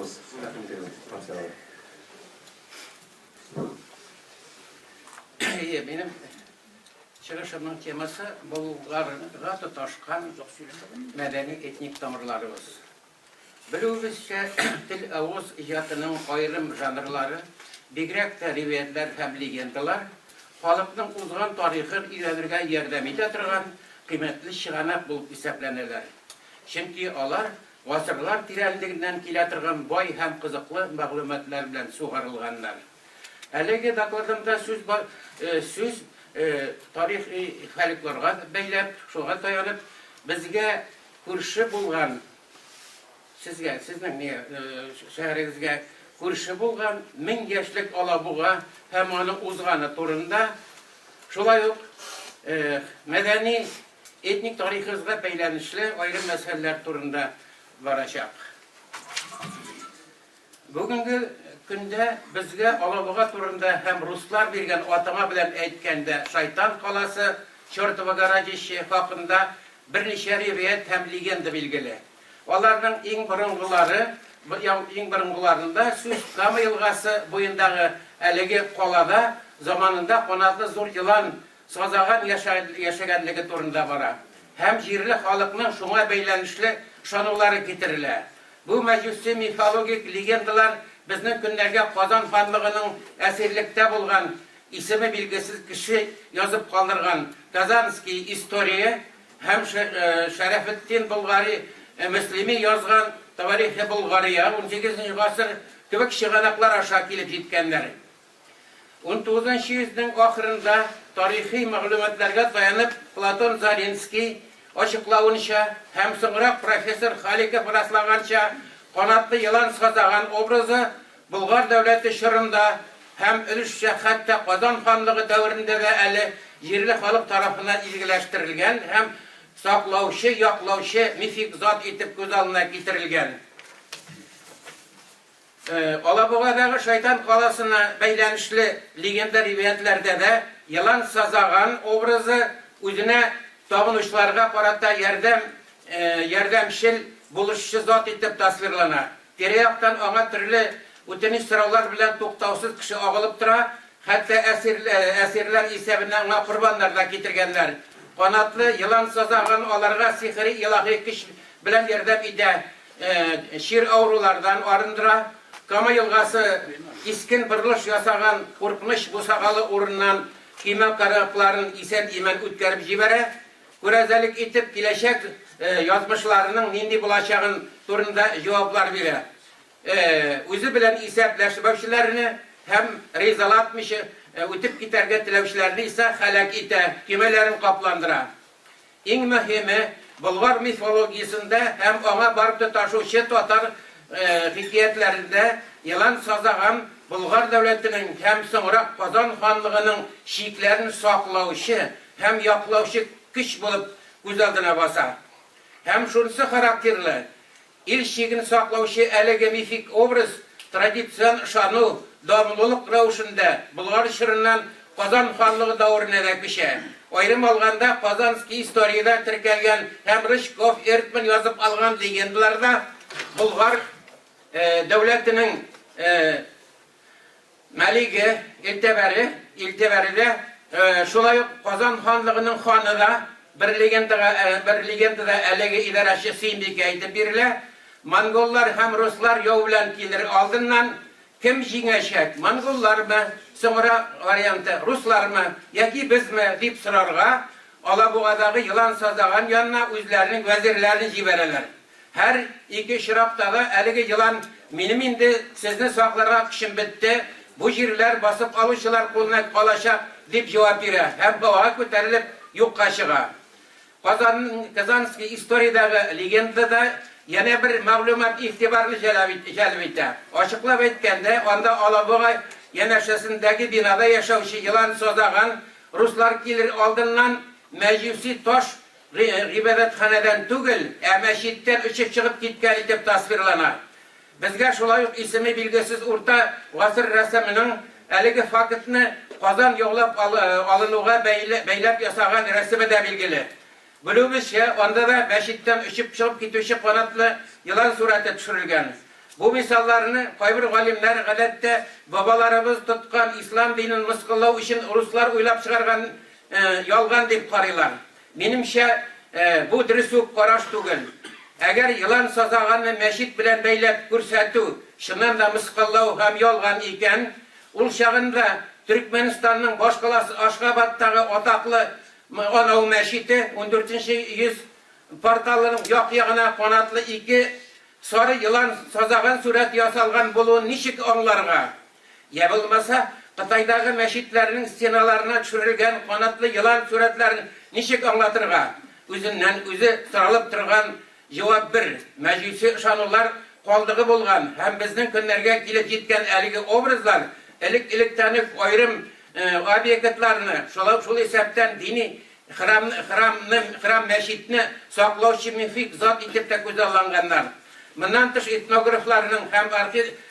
Sorunuz, tavsiyeler. Benim çıkışımın teması Bulgar'a tutaşkan medeni etnik damarlarımız. Bilübüzçe til ağız icatının ayrım janrları, bigrek de rivayetler hem legendalar, halkın uzun tarihini ilerlerge yardım eden kıymetli şıganak bulup hesaplanırlar. Çünkü onlar asırlar tirenliğinden kiletirgen boy hem kızıklı maglumatlar bilen suğarılganlar. Әлеге докладымда сүз тарихи халыкларга бәйләп, шуга таянып, безгә күрше булган, сезнең шәһәрегезгә күрше булган 1000 яшьлек алабуга һәм аның узганы турында, шулай ук мәдәни этник тарихыбызга бәйләнешле аерым мәсьәләләр турында барачак. Бүгенге Күнде bizge Алабуга турында һәм руслар биргән атама белән әйткәндә Шайтан каласы Чёртово городище хакында берничә риваять һәм легенда билгеле. Аларның иң борынгыларында сүз Кама елгасы буендагы әлеге калада заманында канатлы зур йылан сазаган яшәгәнлеге турында бара. Һәм җирле халыкның шуңа бәйләнешле ышанулары китерелә. Бу мәҗүси мифологик легендалар Bizning kunlarga Qozon xonligining asirlikda bo'lgan ismi belgisiz kishi yozib qoldirgan Kazanskiy istoriya ham Sharafiddin Bulgari Muslimi yozgan Tarixi Bulgariya 18-asr kibik shiganaqlar aşa kelib yetganlar. 19-cı yüzyılın axırında tarihi maglumatlarga dayanib Platon Zarinskiy açıqlawınca hem so'ngroq professor Xalikov raslagancha Qanatlı yılan sazagan obrazı Bulgar devleti şırında hem ölüşçe hatta Qozon xonligi davrinde de eli yerli halk tarafından ilgileştirilgen hem saklauşı, yaklauşı mifik zat etip göz alına getirilgen. Alabuga'dagi Şeytan kalasına beylenişli legenda rivayetlerde de yılan sazagan obrazı üzerine tağınışlarga qarata yardımşil buluşçu zat etip tasvirlana. Tereyaktan ona türlü öteniş sıralar bilen toktavsız kişi ağılıp tura, hatta esirler isabinden ona kurbanlar da getirgenler. Kanatlı yılan sazagan olarga sihri ilahi kişi bilen yardım ide şir avrulardan arındıra. Kama yılgası iskin birliş yasagan korkmuş bu sakalı urundan kime karakların isen imen ütkerip jibere. Gürezelik etip kileşek yazmışlarının nindi bulaşağın turunda cevaplar bire. Özü bilen isepleşmüşlerini hem rizalatmışı ötüp giderge tilevşlerini ise halak ite, kimelerin kaplandıra. En mühimi Bulgar mifolojisinde hem ona barıp taşışı tutar hikayetlerinde yılan sazagan Bulgar devletinin hem sonra Qozon xonligining şiiklerini saklauşı hem yaklauşı güç bulup güzeldine basa. Hem şunысы karakterli. İl şiigini saklauşı әлеге mifik obraz, tradisiyon şanu, damlılık ravuşunda Bulgar şırından Qozon xonligi davrine de kişi. Ayrım alganda Kazanskiy istoriyada tirkelgen hem Rishkov Ertmin yazıp algan legendalarda Bulgar devletinin Maligi ilteberi de şulay Qozon xonligining xoni da bir legendada әлеге idarəçi Simbik aytib berile. Mongollar hem Ruslar yol bilen gelir aldından kim jiңəşək? Mongollar mı? Sonra variantı Ruslar mı? Yaki biz mi? Deyip sorarga Alabuga'dagı yılan sazagan yanına özlerinin vezirlerini jibereler. Her iki şırapta da әлеге yılan benim indi sizni saklara kişim bitti. Bu jirler basıp alışılar koluna kalaşa deyip cevap bire. Hem hava köterilip yok kaşığa. Kazanskiy istoriyadagi legendada yana bir maglumat itibarlı jalb Açıklab aytganda, onda Alabuga yanaşasındagi binada yaşavchi yılan sazagan Ruslar kelir aldından majusi tosh ibodatxonadan tugul, masjiddan uchib chiqib ketgan deb tasvirlanar. Bizga shulay ismi belgisiz o'rta asr rasmining әлеге faktni Qozon yo'qlab alinuga beylab yasagan rasmi de belgili. Bilubizcha, onda da masjiddan uchib chiqib ketuvchi qanotli yılan surati tushirilgan. Bu misallarını kayber galimler гадәттә babalarımız tutkan İslam dinini mıskıllау için Ruslar uylap çıkargan yalgan diп карыйлар. Menimчә bu dürüst үк караш түгел. Әгәр yılan сазаганны мәчет белән бәйләп күрсәтү чыннан да мыскыллау һәм ялган икән, ул чагында Türkmenistanның баш каласы Ашхабадтагы атаклы Анау мәчете 14-нче йөз порталының як-ягына канатлы ике сары yılan сазаган сурәт ясалган булуын ничек аңларга? Я булмаса Кытайдагы мәчетләрнең стеналарына төшерелгән канатлы yılan сурәтләрен ничек аңлатырга? Үзеннән үзе соралып торган җавап бер. Мәҗлесе ышанулар калдыгы булган һәм безнең көннәргә килеп җиткән әлеге образлар элек-электән үк аерым объектларны, шул исәптән дини храм мәчетне саклаучы мифик зат итеп тә күзалланганнар. Моннан тыш этнографларның һәм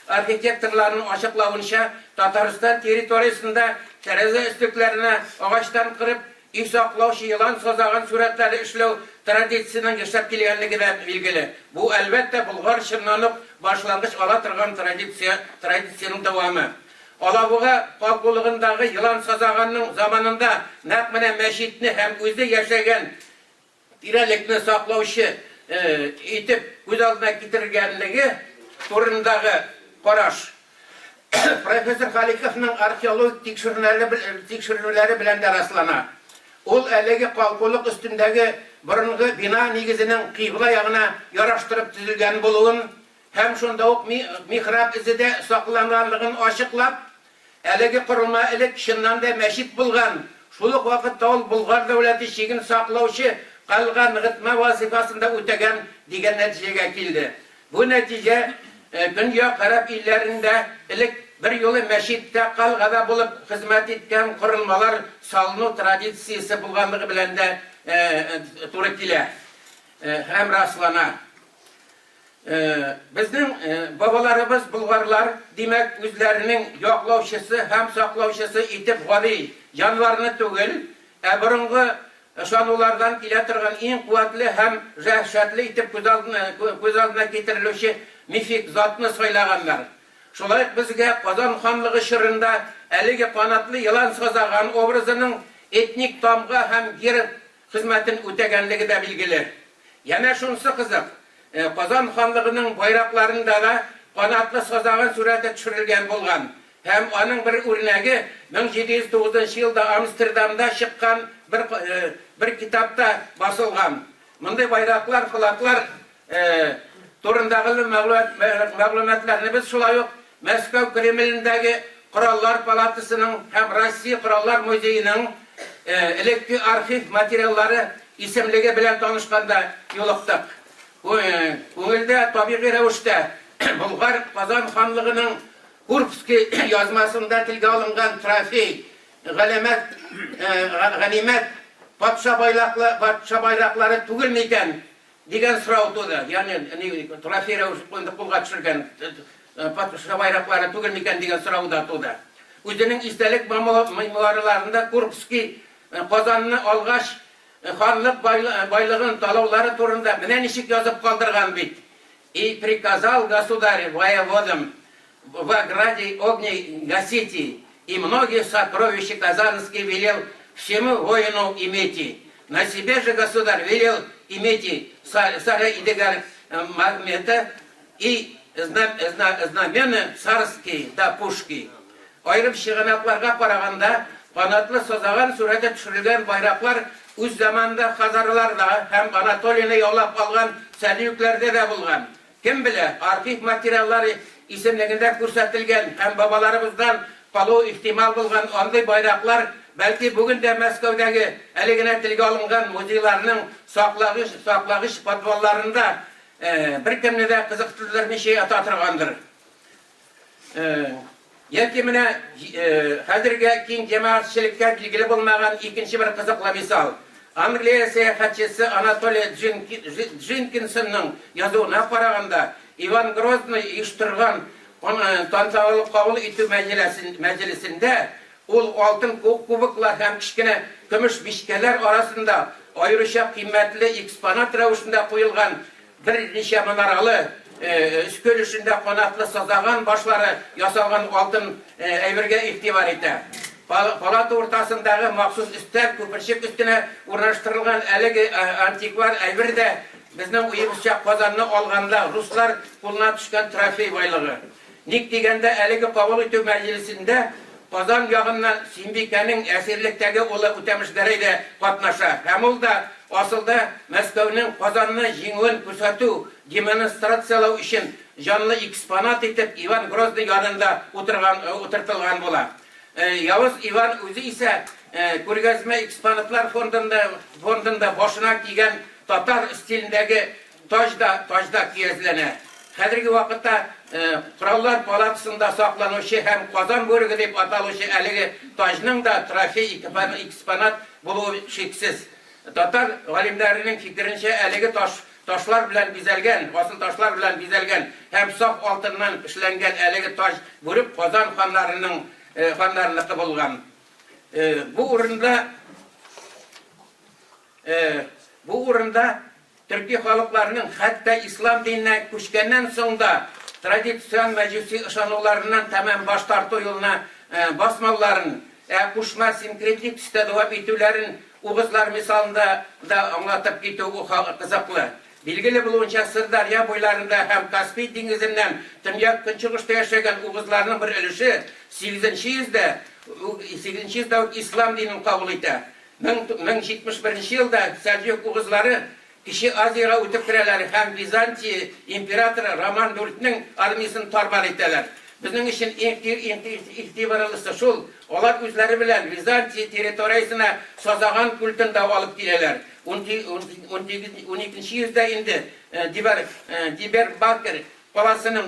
архитекторларның ачыклавынча, Татарстан территориясендә тәрәзә өстекләренә агачтан кырып үй саклаучы yılan сазаган сурәтләре эшләү традициясының яшәп килгәнлеге дә билгеле. Бу әлбәттә Болгар чынланып башлангыч ала торган традицияның дәвамы. Алабуга калкулыгындагы yılan сазаганның заманында нәкъ менә мәчетне һәм үзе яшәгән тирәлекне саклаучы итеп күз алдына китергәнлеге турындагы караш профессор Халиковның археологик тикшерүләре белән дә раслана. Ул әлеге калкулык өстендәге борынгы бина нигезенең кыйбла ягына яраштырып төзелгән булуын һәм шунда ук михраб изедә сакланганлыгын ачыклап, әлеге корылма элек чыннан да мәчет булган, шул ук вакытта ул Болгар дәүләте чиген саклаучы калган гытма вазифасында үтәгән дигән нәтиҗәгә килде. Бу нәтиҗә Көньяк Араб илләрендә элек бер юлы мәчеттә калгада булып хезмәт иткән корылмалар салыну традициясе булганлыгы белән дә туры килә һәм раслана. Безнең бабаларыбыз болгарлар димәк үзләренең яклаучысы һәм саклаучысы итеп гади җанварны түгел, борынгы ышанулардан килә торган иң куәтле һәм җәһшәтле итеп күз алдына китерелүче мифик затны сайлаганнар. Шулай безгә Казан ханлыгы чорында әлеге канатлы yılan сазаган образының этник тамга һәм гер хезмәтен үтәгәнлеге дә билгеле. Яна шунысы кызык. Казан ханлыгының байракларында да канатлы сазаган сурәте төшерелгән булган. Һәм аның бер үрнәге 1709 елда Амстердамда чыккан bir kitapta basılgan. Мондай байраклар, флаглар турындагы мәгълүматларны без шулай ук Мәскәү Кремлендәге Кораллар палатасының һәм Россия Кораллар музееның элекке архив материаллары исемлеге белән танышканда юлыктык. Күңелдә табигый рәвештә Болгар Казан ханлыгының Курбский язмасында телгә алынган трофей, ганимәт патша байраклары түгел микән дигән сорау туды. Ягъни трофей рәвештә кулга төшергән патша байраклары түгел микән дигән сорау да туды. Үзенең истәлек мемуарларында Курбский Казанны алгач ханлык байлыгын талаулары турында менә ничек язып калдырган бит. И приказал государь воеводам в ограде огней гасите, и многие сокровища казанские велел всему воину имейте. На себе же государь велел имейте царя Идегар Магмета и знамена царские да пушки. Айрым чыганакларга караганда канатлы сазаган сурәте төшерелгән байраклар үз заманда хазарларда һәм Анатолияны яулап алган сәлюкләрдә дә булган. Кем белә, архив материаллары исемлегендә күрсәтелгән һәм бабаларыбыздан калу ихтимал булган андый байраклар бәлки бүген дә Мәскәүдәге әлегенә телгә алынган музейларның саклагыч подвалларында беркемне дә кызыктырмыйча ята торгандыр. Яки менә хәзергә киң җәмәгатьчелеккә билгеле булмаган икенче бер кызыклы мисал. Англия сәяхәтчесе Анатолий Дженкинсонның язуына караганда, Иван Грозный оештырган тантаналы кабул итү мәҗлесендә ул алтын кубоклар һәм кичкенә көмеш бишкәләр арасында аеруча кыйммәтле экспонат рәвешендә куелган берничә манаралы üskөл ішінде қонатлы сазаған башлары ясалған алтын әйберге ихтибар итә. Палата ортасындағы махсус үстәл көпіршек үстіне урнаштырылған әлеге антиквар әйбер дә безнең уебызча Казанны алганда руслар кулына төшкән трофей байлыгы. Ник дигәндә әлеге кабул итү мәҗлесендә Казан ягыннан Симбикәнең әсирлектәге улы Үтәмеш Гәрәй дә катнаша. Һәм ул да асылда Мәскәүнең Казанны җиңүен күрсәтү, демонстрациялау өчен җанлы экспонат итеп Иван Грозный янында утыртылган була. Явыз Иван үзе исә күргәзмә экспонатлар фондында башына кигән татар стилендәге тажда киезләнә. Хәзерге вакытта Кораллар палатасында сакланучы һәм Казан бүреге дип аталучы әлеге тажның да трофей экспонат булуы шиксез. Татар галимнәренең фикеренчә әлеге ташлар белән бизәлгән, асыл ташлар белән бизәлгән һәм саф алтыннан эшләнгән әлеге таж бүрек Казан ханнарыныкы булган. Бу урында Төрки халыкларының хәтта ислам диненә күчкәннән соң да традицион мәҗүси ышануларыннан тәмам баш тарту юлына басмауларын, кушма синкретик төстә дәвам итүләрен угызлар мисалында да аңлатып китү кызыклы. Билгеле булуынча Сырдарья буйларында һәм Каспий диңгезеннән төньяк көнчыгышта яшәгән угызларның бер өлеше 8-йөздә ислам динен кабул итә. 1071 елда Сәлҗүк угызлары Киши Азияга үтеп керәләр һәм Византия императоры Роман IV-нең армиясын тармар итәләр. Безнең өчен игътибарлысы шул, алар үзләре белән Византия территориясына сазаган культын да алып киләләр. 12-йөздә инде Дибер-Бакыр паласының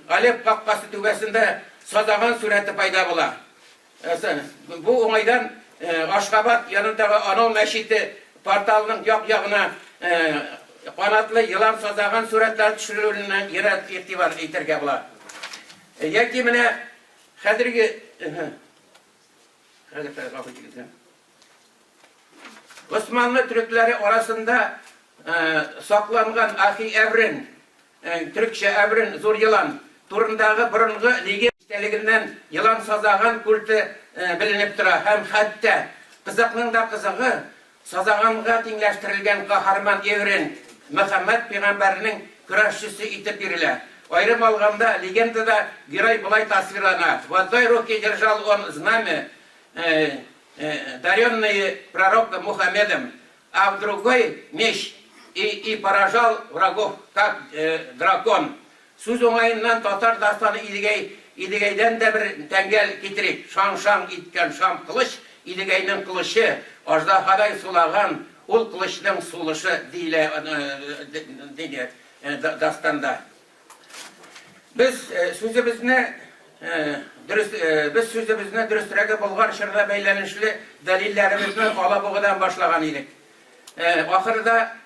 Алеп капкасы түбәсендә сазаган сурәте пайда була. Бу уңайдан Ашхабад янындагы Анау мәчете порталының як-ягына канатлы йылан сазаган сурәтләр төшерелүенә ерәк игътибар итәргә була. Яки менә хәзерге Османлы төрекләре арасында сакланган Ахи Әбрен, төркчә Әбрен зур йылан турындагы борынгы легендалыгыннан йылан сазаган культы беленеп тора һәм хәтта кызыкның да кызыгы сазаганга тиңләштерелгән каһарман Әбрен Мөхәммәд пәйгамбәрнең көрәшчесе итеп бирелә. Айрым алганда легендада герой булай тасвирлана. В одной руке держал он знамя, даренное пророком Мухаммедом, а в другой меч и поражал врагов, как дракон. Сүз оңайыннан татар дастаны идегәйдән дә бер тәңгәл китерик. Шаң-шаң иткән шам кылыч, идегәйнең кылычы, аждаһадай сулаган, ул кылычның сулышы дилә дастанда. Biz sözümüzne dürüstrəgə bulgar şırla bəyləninişli dəlillərimizini Alabuğadan başlagan idik. Axırda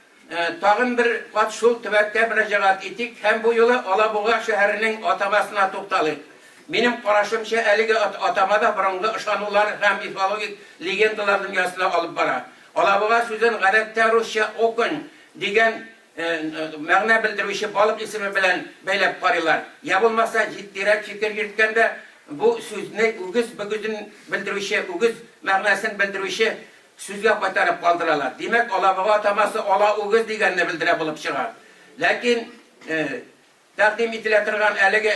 tağın bir patşul tüvəkdə müracaat etdik. Həm bu yolu Alabuğa şəhərinin atamasına toxtalıq. Benim qarашımca әлігі atamada bұрынғы ышанулар həm мифологик legendalar dünyasına alıp bara. Alabuğa sözün ғәрәптә Rusça okun degen мәгънә белдерүче балык исеме белән бәйләп карыйлар. Я булмаса җиттирәк фикер йөрткәндә бу сүзне үгез белдерүче, үгез мәгънәсен белдерүче сүзгә кайтарып калдыралар. Димәк, Алабуга атамасы ала үгез дигәнне белдерә булып чыга. Ләкин тәкъдим ителә торган әлеге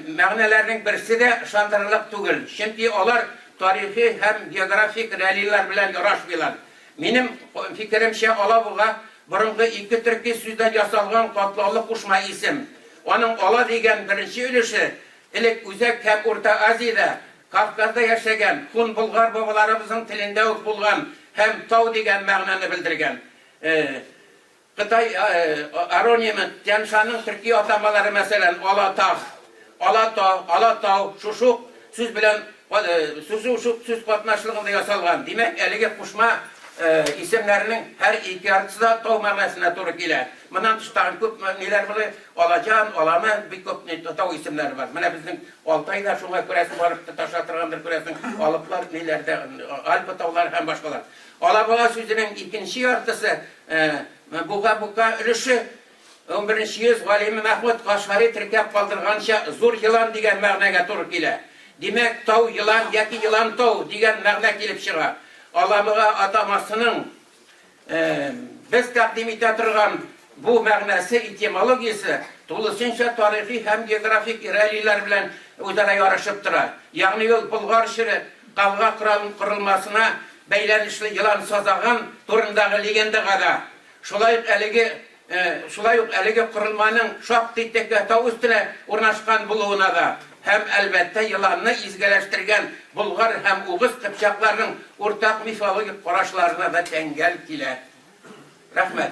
мәгънәләрнең берсе дә ышандырырлык түгел. Чөнки алар тарихи һәм географик дәлилләр белән ярашмыйлар. Минем фикеремчә Алабуга Борынгы ике төрки сүздән ясалган катлаулы кушма исем. Аның ала дигән беренче өлеше элек Үзәк һәм Урта Азиядә, Кавказда яшәгән хун булгар бабаларыбызның телендә үк булган һәм тау дигән мәгънәне белдергән. Кытай аронимы Тяншанның төрки атамалары мәсәлән Алатау, Шушук сүз белән сүз катнашлыгында ясалган. Димәк, әлеге кушма isimlerinin her iki yarısı da tağ məməsine doğru gelir. Bundan tıştağın köp neler var? Alacan, Alaman, bir köp tağ isimleri var. Bana bizim Altay'da şuna küresin varıp taşatırgandır küresin. Alıplar nelerde, Alpı tağlar hem başkalar. Alabuğa sözünün ikinci yarısı buğa ülüşü 11-нче йөз галиме Мәхмүд Кашгари теркәп калдырганча зур йылан дигән мәгънәгә туры килә. Димәк, тау йылан яки йылан тау дигән мәгънә килеп чыга. Аламыга атамасының без тәкъдим итә торган бу мәгънәсе, этимологиясе тулысынча тарихи һәм географик реалийлар белән үзара ярашып тора. Ягъни ул Болгар чиры калга корылмасына бәйләнешле йылан сазаган турындагы легендага да. Шулай ук әлеге корылманың шактый тәкә тау өстенә урнашкан булуына да һәм әлбәттә йыланны изгеләштергән Болгар һәм Угыз кыпчакларның уртак мифологик карашларына да тәңгәл килә. Рәхмәт.